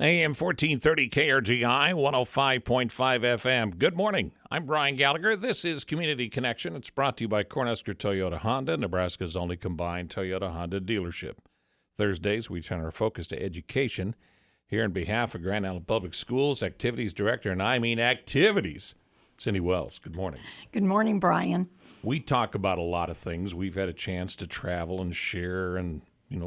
AM 1430 KRGI 105.5 FM. Good morning. I'm Brian Gallagher. This is Community Connection. It's brought to you by Cornhusker Toyota Honda, Nebraska's only combined Toyota Honda dealership. Thursdays, we turn our focus to education. Here on behalf of Grand Island Public Schools, Activities Director, and I mean activities, Cindy Wells. Good morning. Good morning, Brian. We talk about a lot of things. We've had a chance to travel and share and,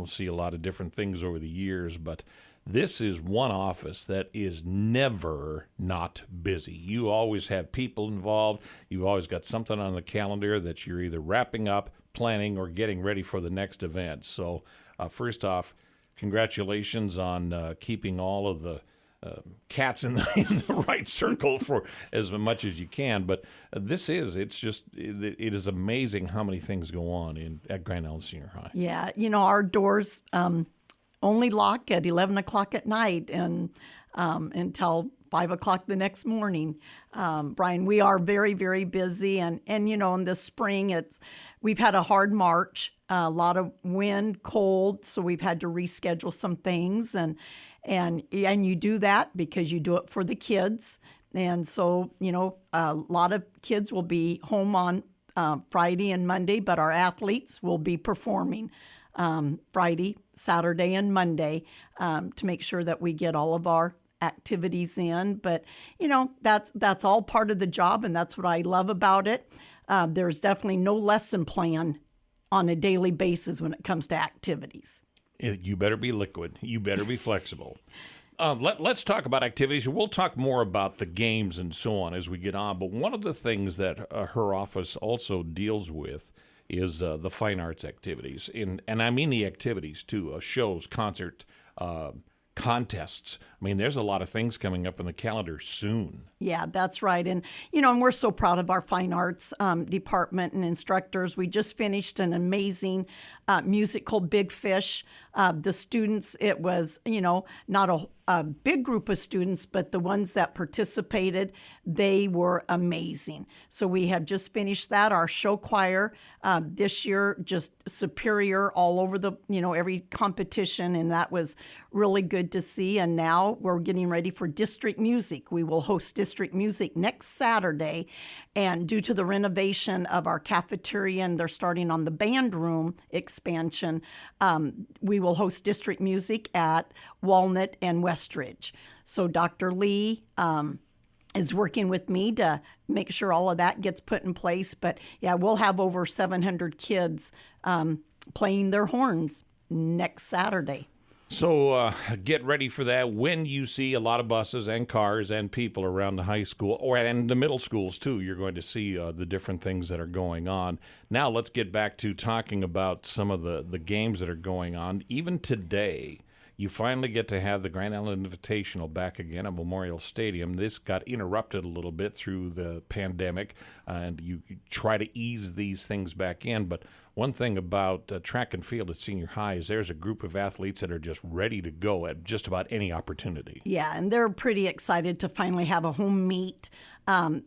see a lot of different things over the years, but this is one office that is never not busy. You always have people involved. You've always got something on the calendar that you're either wrapping up, planning, or getting ready for the next event. So first off, congratulations on keeping all of the cats in the right circle for as much as you can. But it is amazing how many things go on at Grand Island Senior High. Yeah, our doors only lock at 11 o'clock at night and until 5 o'clock the next morning. Brian, we are very, very busy. And in the spring, we've had a hard March, a lot of wind, cold, so we've had to reschedule some things. And you do that because you do it for the kids. And so, a lot of kids will be home on Friday and Monday, but our athletes will be performing Friday, Saturday, and Monday to make sure that we get all of our activities in. But, that's all part of the job, and that's what I love about it. There's definitely no lesson plan on a daily basis when it comes to activities. You better be liquid. You better be flexible. Let's talk about activities. We'll talk more about the games and so on as we get on. But one of the things that her office also deals with is the fine arts activities. And I mean the activities, too, shows, concert, contests. I mean, there's a lot of things coming up in the calendar soon. Yeah, that's right. And, and we're so proud of our fine arts department and instructors. We just finished an amazing music called Big Fish. The students, it was, not a big group of students, but the ones that participated, they were amazing. So we have just finished that. Our show choir this year, just superior all over the, every competition, and that was really good to see. And now we're getting ready for district music. We will host district music next Saturday, and due to the renovation of our cafeteria, and they're starting on the band room expansion, we will host district music at Walnut and Westridge. So Dr. Lee is working with me to make sure all of that gets put in place. But yeah, we'll have over 700 kids playing their horns next Saturday. So get ready for that. When you see a lot of buses and cars and people around the high school, and the middle schools too, you're going to see the different things that are going on. Now let's get back to talking about some of the games that are going on. Even today, you finally get to have the Grand Island Invitational back again at Memorial Stadium. This got interrupted a little bit through the pandemic, and you try to ease these things back in. But one thing about track and field at senior high is there's a group of athletes that are just ready to go at just about any opportunity. Yeah, and they're pretty excited to finally have a home meet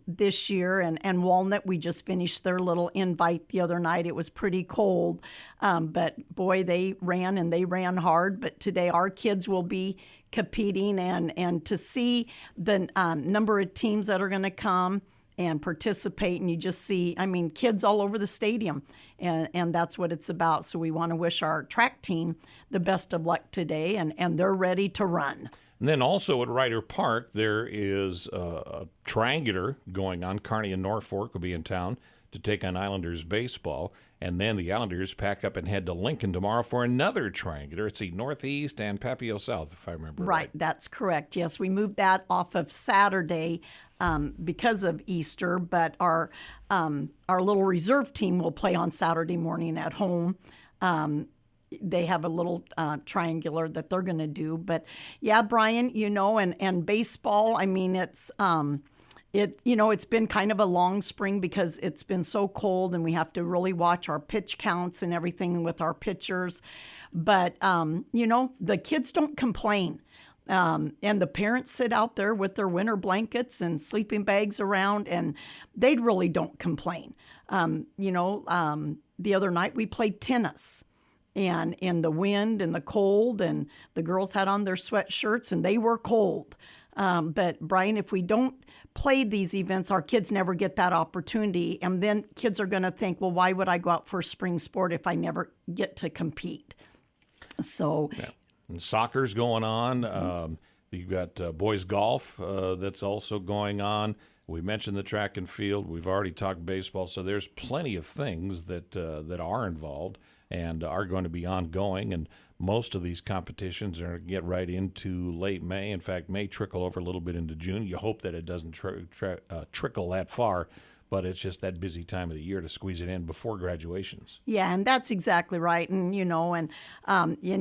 this year. And Walnut, we just finished their little invite the other night. It was pretty cold, but boy, they ran hard. But today our kids will be competing, and to see the number of teams that are going to come and participate, and you just see, kids all over the stadium, and that's what it's about. So we want to wish our track team the best of luck today, and they're ready to run. And then also at Ryder Park, there is a triangular going on. Kearney and Norfolk will be in town to take on Islanders baseball, and then the Islanders pack up and head to Lincoln tomorrow for another triangular. It's the Northeast and Papio South, if I remember right. That's correct. Yes, we moved that off of Saturday because of Easter, but our little reserve team will play on Saturday morning at home. They have a little triangular that they're going to do. But yeah, Brian, and baseball, it's been kind of a long spring because it's been so cold, and we have to really watch our pitch counts and everything with our pitchers. But, the kids don't complain. And the parents sit out there with their winter blankets and sleeping bags around, and they really don't complain. The other night we played tennis. and in the wind and the cold, and the girls had on their sweatshirts and they were cold. But Brian, if we don't play these events, our kids never get that opportunity. And then kids are going to think, well, why would I go out for a spring sport if I never get to compete? So, yeah. And soccer's going on. You've got boys golf that's also going on. We mentioned the track and field. We've already talked baseball. So there's plenty of things that are involved and are going to be ongoing. And most of these competitions are going to get right into late May. In fact, may trickle over a little bit into June. You hope that it doesn't trickle that far, but it's just that busy time of the year to squeeze it in before graduations. Yeah, and that's exactly right. And, and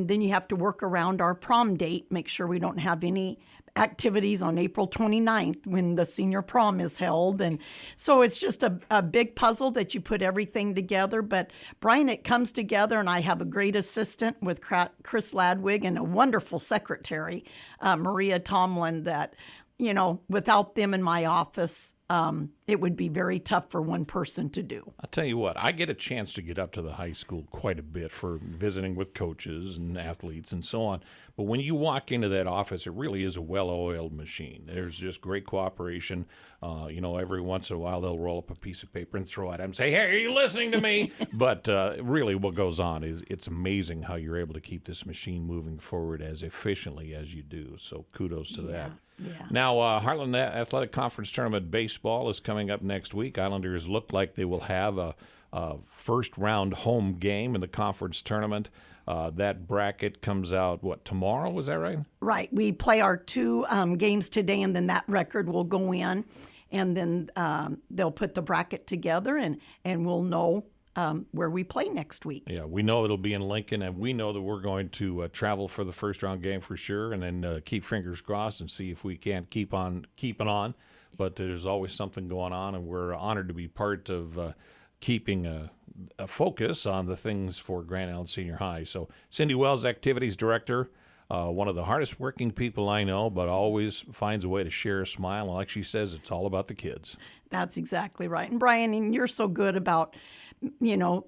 then you have to work around our prom date, make sure we don't have any activities on April 29th when the senior prom is held. And so it's just a big puzzle that you put everything together. But Brian, it comes together, and I have a great assistant with Chris Ladwig and a wonderful secretary, Maria Tomlin, that, without them in my office, it would be very tough for one person to do. I'll tell you what, I get a chance to get up to the high school quite a bit for visiting with coaches and athletes and so on. But when you walk into that office, it really is a well-oiled machine. There's just great cooperation. Every once in a while they'll roll up a piece of paper and throw it at them and say, hey, are you listening to me? But really what goes on is it's amazing how you're able to keep this machine moving forward as efficiently as you do. So kudos to that. Yeah. Now, Heartland Athletic Conference Tournament baseball is coming up next week. Islanders look like they will have a first-round home game in the conference tournament. That bracket comes out, tomorrow? Was that right? Right. We play our two games today, and then that record will go in, and then they'll put the bracket together, and we'll know where we play next week. Yeah, we know it'll be in Lincoln, and we know that we're going to travel for the first-round game for sure, and then keep fingers crossed and see if we can't keep on keeping on. But there's always something going on, and we're honored to be part of keeping a focus on the things for Grand Island Senior High. So Cindy Wells, Activities Director, one of the hardest working people I know, but always finds a way to share a smile. And like she says, it's all about the kids. That's exactly right. And Brian, you're so good about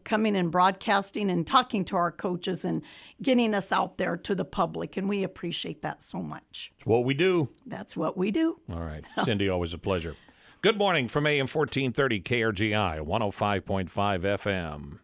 coming and broadcasting and talking to our coaches and getting us out there to the public. And we appreciate that so much. It's what we do. That's what we do. All right. Cindy, always a pleasure. Good morning from AM 1430 KRGI, 105.5 FM.